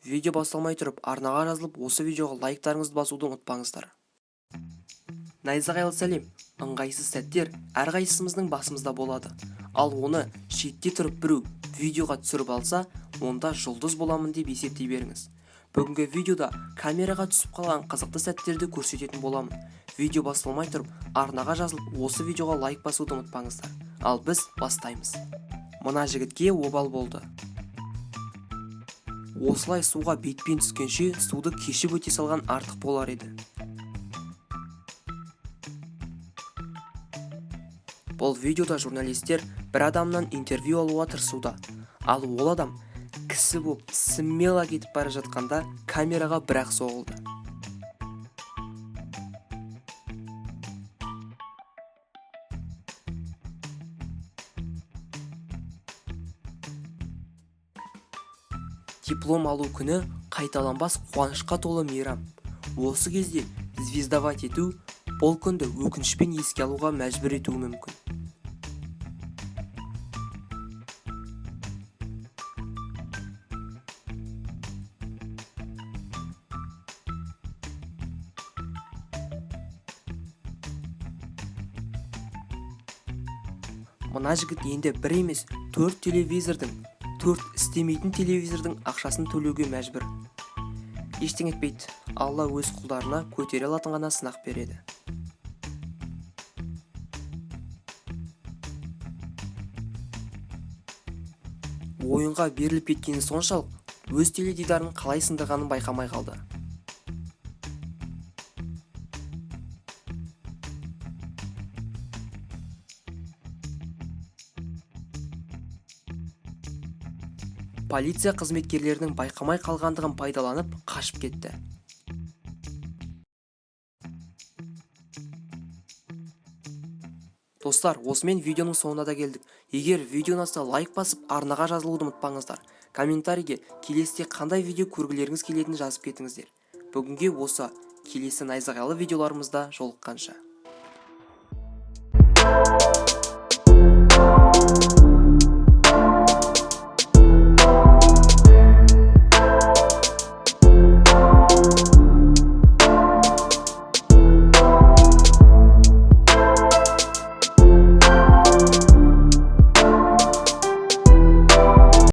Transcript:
видео басталмай тұрып арнаға жазылып осы видеоға лайктарыңызды басуды ұмытпаңыздар. Найзағайлы сәлем. Ыңғайсыз сәттер әрқайсымыздың басымызда болады. Ал оны шетте тұрып біреу видеоға түсіріп алса, онда жұлдыз боламын деп есептей беріңіз. Бүгінгі видеода камераға түсіп қалған қызықты сәттерді көрсететін боламын. Видео басталмай тұрып арнаға жазылып осы видеоға лайк басуды ұмытпаңыздар. Ал біз бастаймыз. Мына жігітке обал болды. Осылай суға бетпен түскенше суды кешіп өте салған артық болар еді. Бұл видеода журналистер бір адамнан интервью алуға тырысуда. Ал ол адам кісі боп смело кетіп бара жатқанда камераға бір-ақ соғылды. Диплом алу күні қайталанбас қуанышқа толы мейрам. Осы кезде звездовать ету бұл күнді өкінішпен еске алуға мәжбүр етуі мүмкін. Мына жігіт енді бір емес, 4 телевизордың, 4 істемейтін телевизордың ақшасын төлеуге мәжбүр. Ештеңе етпейді, Алла өз құлдарына көтере алатын ғана сынақ береді. Ойынға беріліп кеткені соншалық, өз теледидарын қалай сындырғанын байқамай қалды. Полиция қызметкерлерінің байқамай қалғандығын пайдаланып қашып кетті. Достар, осымен видеоның соңына да келдік. Егер видео ұнаса лайк басып, арнаға жазылуды ұмытпаңыздар. Комментарийге келесіде қандай видео көргілеріңіз келетінін жазып кетіңіздер. Бүгінге осы, келесі найзағайлы видеоларымызда жолыққанша.